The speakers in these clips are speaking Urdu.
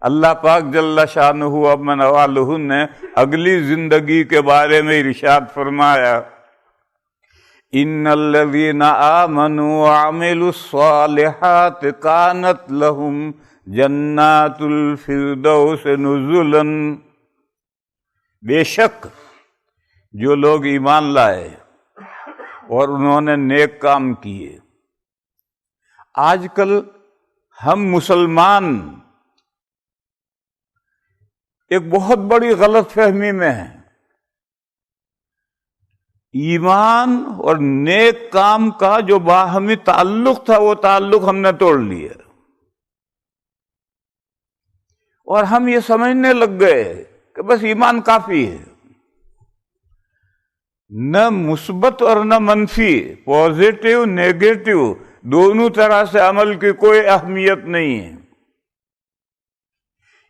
اللہ پاک جل شانہ و منوالہ نے اگلی زندگی کے بارے میں ارشاد فرمایا، ان الذین آمنوا وعملوا الصالحات کانت لہم جنات الفردوس نزلا، بے شک جو لوگ ایمان لائے اور انہوں نے نیک کام کیے۔ آج کل ہم مسلمان ایک بہت بڑی غلط فہمی میں ہیں، ایمان اور نیک کام کا جو باہمی تعلق تھا وہ تعلق ہم نے توڑ لیا، اور ہم یہ سمجھنے لگ گئے کہ بس ایمان کافی ہے، نہ مثبت اور نہ منفی، پازیٹو نیگیٹو دونوں طرح سے عمل کی کوئی اہمیت نہیں ہے۔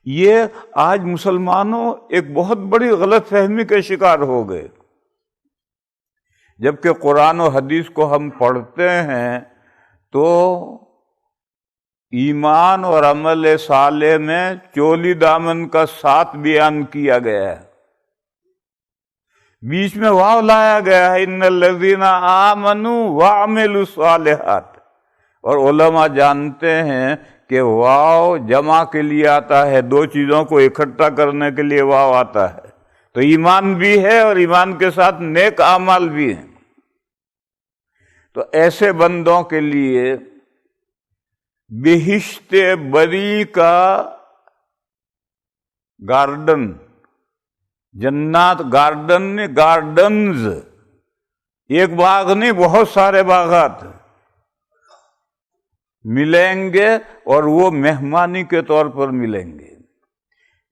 یہ آج مسلمانوں ایک بہت بڑی غلط فہمی کے شکار ہو گئے، جبکہ قرآن و حدیث کو ہم پڑھتے ہیں تو ایمان اور عمل صالح میں چولی دامن کا ساتھ بیان کیا گیا ہے، بیچ میں واو لایا گیا ہے، ان الذین آمنوا وعملوا الصالحات، اور علماء جانتے ہیں کہ واو جمع کے لیے آتا ہے، دو چیزوں کو اکٹھا کرنے کے لیے واو آتا ہے، تو ایمان بھی ہے اور ایمان کے ساتھ نیک اعمال بھی ہیں۔ تو ایسے بندوں کے لیے بہشت بری کا گارڈن، جنات گارڈن، گارڈنز، ایک باغ نہیں بہت سارے باغات ملیں گے، اور وہ مہمانی کے طور پر ملیں گے،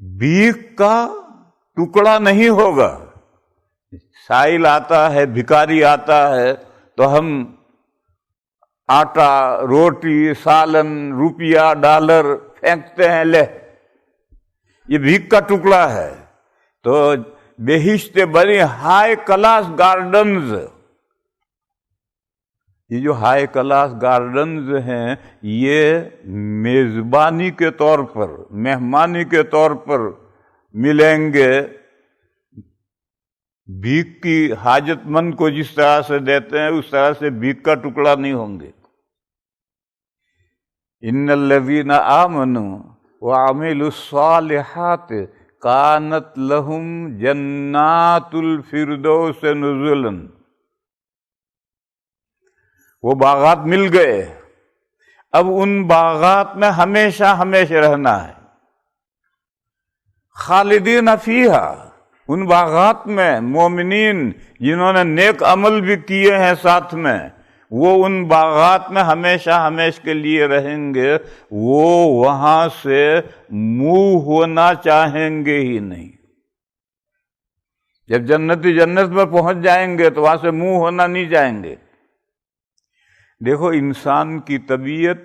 بھیک کا ٹکڑا نہیں ہوگا۔ سائل آتا ہے، بھکاری آتا ہے تو ہم آٹا، روٹی، سالن، روپیہ، ڈالر پھینکتے ہیں، لے یہ بھیک کا ٹکڑا ہے۔ تو بہشت بری ہائی کلاس گارڈنز، یہ جو ہائی کلاس گارڈنز ہیں یہ میزبانی کے طور پر، مہمانی کے طور پر ملیں گے، بھیک کی حاجت مند کو جس طرح سے دیتے ہیں اس طرح سے بھیک کا ٹکڑا نہیں ہوں گے۔ ان الذین آمنوا وعملوا الصالحات کانت لہم جنات الفردوس نزلا، وہ باغات مل گئے، اب ان باغات میں ہمیشہ ہمیشہ رہنا ہے، خالدین فیہا، ان باغات میں مومنین جنہوں نے نیک عمل بھی کیے ہیں ساتھ میں، وہ ان باغات میں ہمیشہ ہمیشہ کے لیے رہیں گے، وہ وہاں سے منہ ہونا چاہیں گے ہی نہیں۔ جب جنتی جنت میں پہنچ جائیں گے تو وہاں سے منہ ہونا نہیں چاہیں گے۔ دیکھو انسان کی طبیعت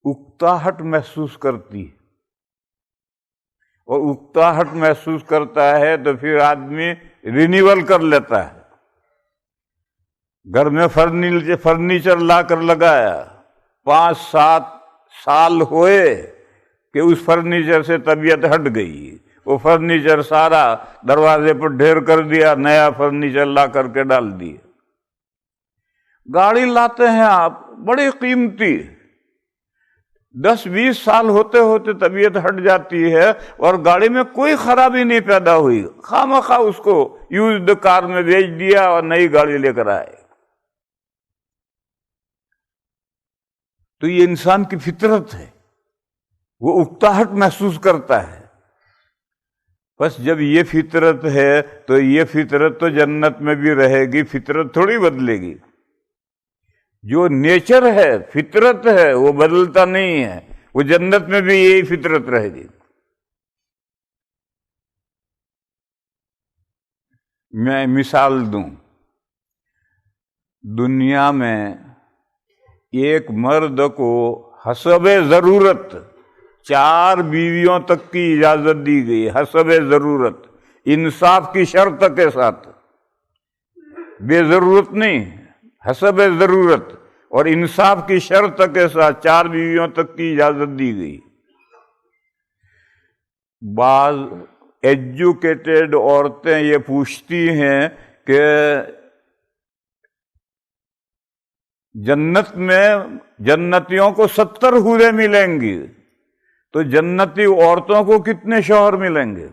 اکتاہٹ محسوس کرتی ہے، اور اکتاہٹ محسوس کرتا ہے تو پھر آدمی رینیول کر لیتا ہے، گھر میں فرنیچر لا کر لگایا، 5-7 سال ہوئے کہ اس فرنیچر سے طبیعت ہٹ گئی، وہ فرنیچر سارا دروازے پر ڈھیر کر دیا، نیا فرنیچر لا کر کے ڈال دیا۔ گاڑی لاتے ہیں آپ بڑی قیمتی، 10-20 سال ہوتے ہوتے طبیعت ہٹ جاتی ہے اور گاڑی میں کوئی خرابی نہیں پیدا ہوئی، خواہ اس کو یوزڈ کار میں بیچ دیا اور نئی گاڑی لے کر آئے۔ تو یہ انسان کی فطرت ہے، وہ اکتاہٹ محسوس کرتا ہے۔ بس جب یہ فطرت ہے تو یہ فطرت تو جنت میں بھی رہے گی، فطرت تھوڑی بدلے گی۔ جو نیچر ہے، فطرت ہے، وہ بدلتا نہیں ہے، وہ جنت میں بھی یہی فطرت رہے گی۔ میں مثال دوں، دنیا میں ایک مرد کو حسب ضرورت 4 بیویوں تک کی اجازت دی گئی، حسب ضرورت، انصاف کی شرط کے ساتھ، بے ضرورت نہیں، حسب ضرورت اور انصاف کی شرط کے ساتھ 4 بیویوں تک کی اجازت دی گئی۔ بعض ایجوکیٹڈ عورتیں یہ پوچھتی ہیں کہ جنت میں جنتیوں کو 70 حوریں ملیں گی، تو جنتی عورتوں کو کتنے شوہر ملیں گے؟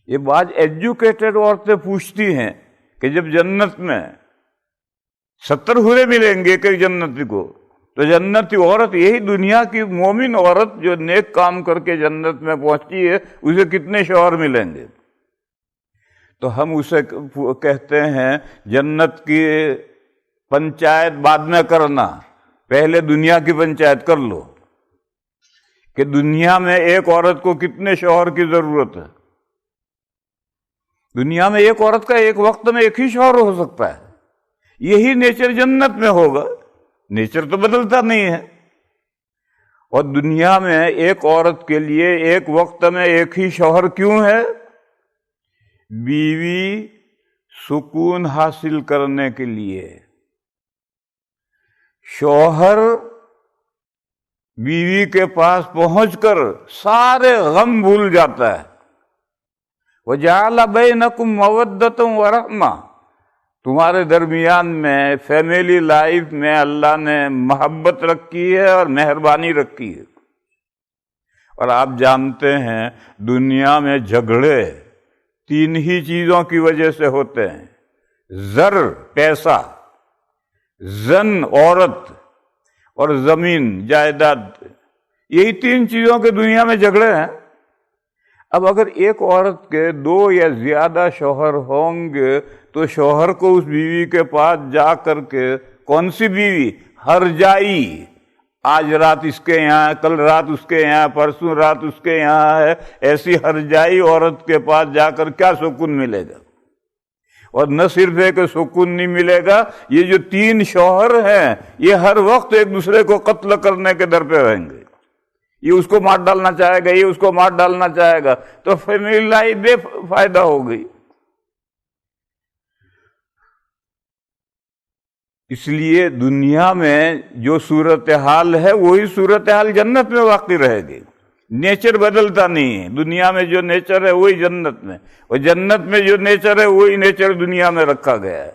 یہ بعض ایجوکیٹڈ عورتیں پوچھتی ہیں کہ جب جنت میں 70 حوریں ملیں گے کہ جنتی کو، تو جنتی عورت یہی دنیا کی مومن عورت جو نیک کام کر کے جنت میں پہنچی ہے، اسے کتنے شوہر ملیں گے؟ تو ہم اسے کہتے ہیں جنت کی پنچایت بعد میں کرنا، پہلے دنیا کی پنچایت کر لو کہ دنیا میں ایک عورت کو کتنے شوہر کی ضرورت ہے۔ دنیا میں ایک عورت کا ایک وقت میں ایک ہی شوہر ہو سکتا ہے، یہی نیچر جنت میں ہوگا، نیچر تو بدلتا نہیں ہے۔ اور دنیا میں ایک عورت کے لیے ایک وقت میں ایک ہی شوہر کیوں ہے؟ بیوی سکون حاصل کرنے کے لیے۔ شوہر بیوی کے پاس پہنچ کر سارے غم بھول جاتا ہے۔ وَجَعَلَ بَيْنَكُمْ مَوَدَّةً وَرَحْمَةً، تمہارے درمیان میں فیملی لائف میں اللہ نے محبت رکھی ہے اور مہربانی رکھی ہے۔ اور آپ جانتے ہیں دنیا میں جھگڑے 3 ہی چیزوں کی وجہ سے ہوتے ہیں: زر پیسہ، زن عورت، اور زمین جائیداد۔ یہی 3 چیزوں کے دنیا میں جھگڑے ہیں۔ اب اگر ایک عورت کے 2 یا زیادہ شوہر ہوں گے تو شوہر کو اس بیوی کے پاس جا کر کے، کون سی بیوی؟ ہر جائی، آج رات اس کے یہاں، کل رات اس کے یہاں، پرسوں رات اس کے یہاں ہے، ایسی ہر جائی عورت کے پاس جا کر کیا سکون ملے گا؟ اور نہ صرف ہے کہ سکون نہیں ملے گا، یہ جو 3 شوہر ہیں یہ ہر وقت ایک دوسرے کو قتل کرنے کے در پہ رہیں گے۔ یہ اس کو مار ڈالنا چاہے گا، یہ اس کو مار ڈالنا چاہے گا، تو فیملی لائف بے فائدہ ہو گئی۔ اس لیے دنیا میں جو صورتحال ہے وہی صورتحال جنت میں واقع رہے گی۔ نیچر بدلتا نہیں ہے، دنیا میں جو نیچر ہے وہی جنت میں، اور جنت میں جو نیچر ہے وہی نیچر دنیا میں رکھا گیا ہے۔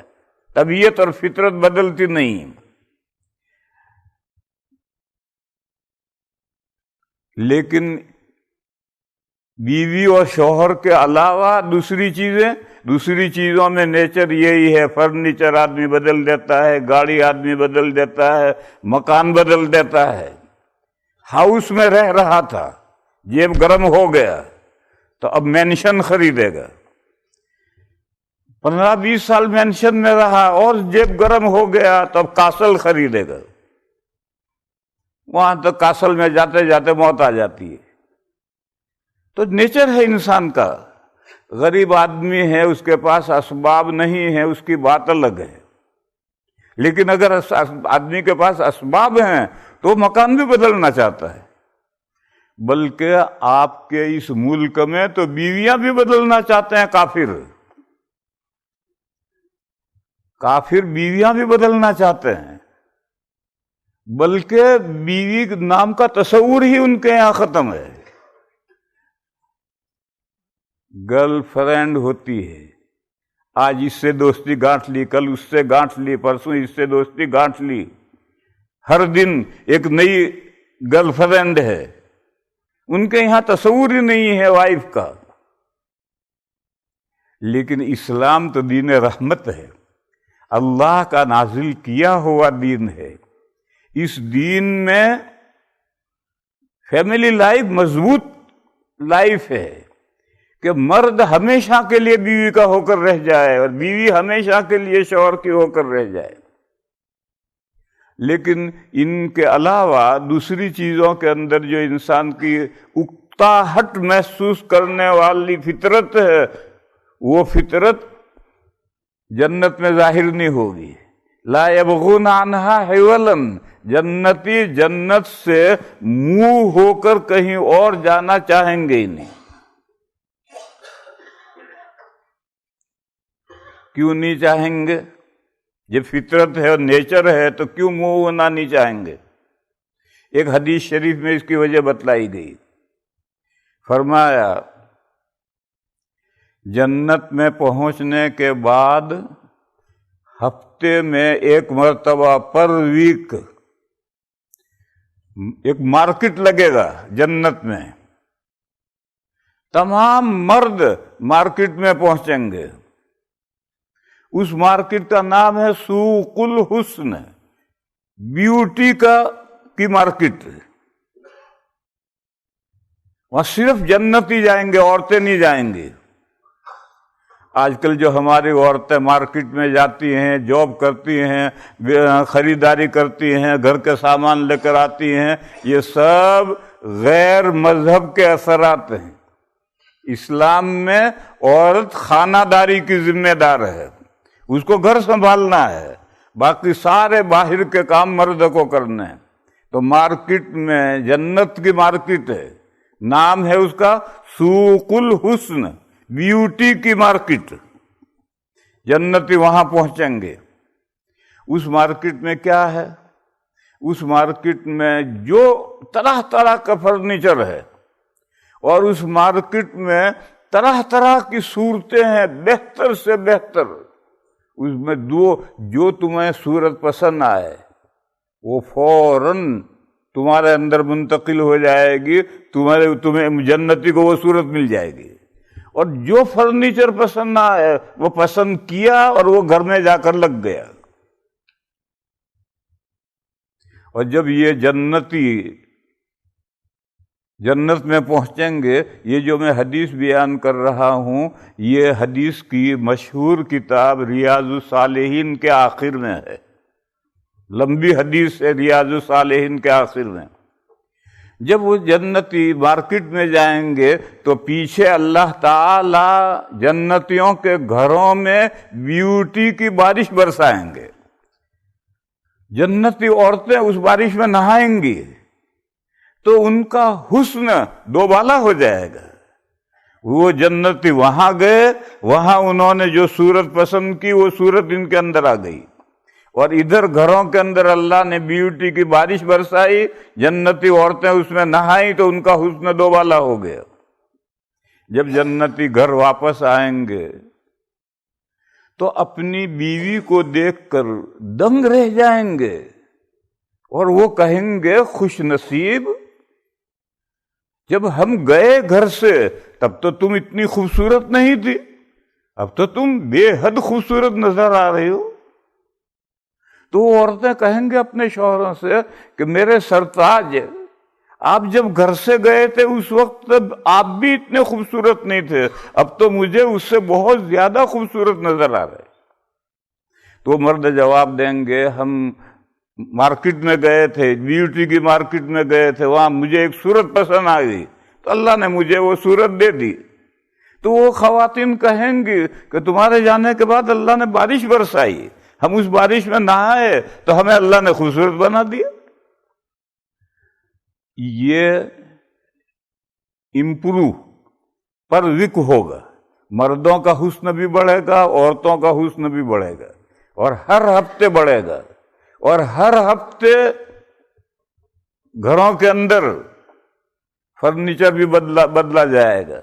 طبیعت اور فطرت بدلتی نہیں۔ لیکن بیوی اور شوہر کے علاوہ دوسری چیزوں میں نیچر یہی ہے۔ فرنیچر آدمی بدل دیتا ہے، گاڑی آدمی بدل دیتا ہے، مکان بدل دیتا ہے۔ ہاؤس میں رہ رہا تھا، جیب گرم ہو گیا تو اب مینشن خریدے گا۔ 15-20 سال مینشن میں رہا اور جیب گرم ہو گیا تو اب کاسل خریدے گا۔ وہاں تک کاسل میں جاتے جاتے موت آ جاتی ہے۔ تو نیچر ہے انسان کا۔ غریب آدمی ہے، اس کے پاس اسباب نہیں ہے، اس کی بات الگ ہے۔ لیکن اگر آدمی کے پاس اسباب ہیں تو مکان بھی بدلنا چاہتا ہے۔ بلکہ آپ کے اس ملک میں تو بیویاں بھی بدلنا چاہتے ہیں کافر بیویاں بھی بدلنا چاہتے ہیں، بلکہ بیوی نام کا تصور ہی ان کے یہاں ختم ہے۔ گرل فرینڈ ہوتی ہے، آج اس سے دوستی گانٹھ لی، کل اس سے گانٹھ لی، پرسوں اس سے دوستی گانٹھ لی، ہر دن ایک نئی گرل فرینڈ ہے۔ ان کے یہاں تصور ہی نہیں ہے وائف کا۔ لیکن اسلام تو دین رحمت ہے، اللہ کا نازل کیا ہوا دین ہے۔ اس دین میں فیملی لائف مضبوط لائف ہے کہ مرد ہمیشہ کے لیے بیوی کا ہو کر رہ جائے اور بیوی ہمیشہ کے لیے شوہر کی ہو کر رہ جائے۔ لیکن ان کے علاوہ دوسری چیزوں کے اندر جو انسان کی اکتاہٹ محسوس کرنے والی فطرت ہے، وہ فطرت جنت میں ظاہر نہیں ہوگی۔ لا یبغون عنہا حولا، جنتی جنت سے منہ ہو کر کہیں اور جانا چاہیں گے ہی نہیں۔ کیوں نہیں چاہیں گے؟ جب فطرت ہے اور نیچر ہے تو کیوں منہ ہونا نہیں چاہیں گے؟ ایک حدیث شریف میں اس کی وجہ بتلائی گئی فرمایا جنت میں پہنچنے کے بعد ہفتے میں ایک مرتبہ پر ویک ایک مارکیٹ لگے گا جنت میں، تمام مرد مارکیٹ میں پہنچیں گے۔ اس مارکیٹ کا نام ہے سوق الحسن، بیوٹی کی مارکیٹ۔ وہاں صرف جنتی جائیں گے، عورتیں نہیں جائیں گی۔ آج کل جو ہماری عورتیں مارکیٹ میں جاتی ہیں، جاب کرتی ہیں، خریداری کرتی ہیں، گھر کے سامان لے کر آتی ہیں، یہ سب غیر مذہب کے اثرات ہیں۔ اسلام میں عورت خانہ داری کی ذمہ دار ہے، اس کو گھر سنبھالنا ہے، باقی سارے باہر کے کام مرد کو کرنے ہیں۔ تو مارکیٹ میں جنت کی مارکیٹ ہے، نام ہے اس کا سوق الحسن، بیوٹی کی مارکیٹ۔ جنتی وہاں پہنچیں گے۔ اس مارکیٹ میں کیا ہے؟ اس مارکیٹ میں جو طرح طرح کا فرنیچر ہے، اور اس مارکیٹ میں طرح طرح کی صورتیں ہیں، بہتر سے بہتر۔ اس میں جو تمہیں صورت پسند آئے وہ فوراً تمہارے اندر منتقل ہو جائے گی، تمہیں جنتی کو وہ صورت مل جائے گی۔ اور جو فرنیچر پسند نہ آئے وہ پسند کیا اور وہ گھر میں جا کر لگ گیا۔ اور جب یہ جنتی جنت میں پہنچیں گے، یہ جو میں حدیث بیان کر رہا ہوں، یہ حدیث کی مشہور کتاب ریاض الصالحین کے آخر میں ہے، لمبی حدیث ہے ریاض الصالحین کے آخر میں۔ جب وہ جنتی مارکیٹ میں جائیں گے تو پیچھے اللہ تعالی جنتیوں کے گھروں میں بیوٹی کی بارش برسائیں گے۔ جنتی عورتیں اس بارش میں نہائیں گی تو ان کا حسن دوبالا ہو جائے گا۔ وہ جنتی وہاں گئے، وہاں انہوں نے جو صورت پسند کی وہ صورت ان کے اندر آ گئی، اور ادھر گھروں کے اندر اللہ نے بیوٹی کی بارش برسائی، جنتی عورتیں اس میں نہائیں تو ان کا حسن دوبالا ہو گیا۔ جب جنتی گھر واپس آئیں گے تو اپنی بیوی کو دیکھ کر دنگ رہ جائیں گے، اور وہ کہیں گے خوش نصیب، جب ہم گئے گھر سے تب تو تم اتنی خوبصورت نہیں تھی، اب تو تم بے حد خوبصورت نظر آ رہی ہو۔ تو وہ عورتیں کہیں گے اپنے شوہروں سے کہ میرے سرتاج، آپ جب گھر سے گئے تھے اس وقت آپ بھی اتنے خوبصورت نہیں تھے، اب تو مجھے اس سے بہت زیادہ خوبصورت نظر آ رہے۔ تو مرد جواب دیں گے ہم مارکیٹ میں گئے تھے، بیوٹی کی مارکیٹ میں گئے تھے، وہاں مجھے ایک صورت پسند آ گئی تو اللہ نے مجھے وہ صورت دے دی۔ تو وہ خواتین کہیں گی کہ تمہارے جانے کے بعد اللہ نے بارش برسائی، ہم اس بارش میں نہائے تو ہمیں اللہ نے خوبصورت بنا دیا۔ یہ امپروو پر وک ہوگا، مردوں کا حسن بھی بڑھے گا، عورتوں کا حسن بھی بڑھے گا، اور ہر ہفتے بڑھے گا، اور ہر ہفتے گھروں کے اندر فرنیچر بھی بدلا جائے گا۔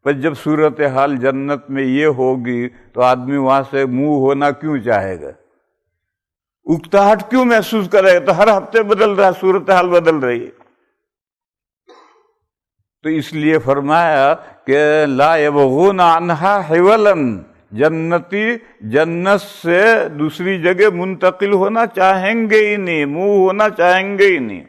پر جب صورتحال جنت میں یہ ہوگی تو آدمی وہاں سے منہ ہونا کیوں چاہے گا، اکتاہٹ کیوں محسوس کرے گا؟ تو ہر ہفتے بدل رہا، صورتحال بدل رہی ہے۔ تو اس لیے فرمایا کہ لا یبغون عنہا حولا، جنتی جنت سے دوسری جگہ منتقل ہونا چاہیں گے ہی نہیں، منہ ہونا چاہیں گے ہی نہیں۔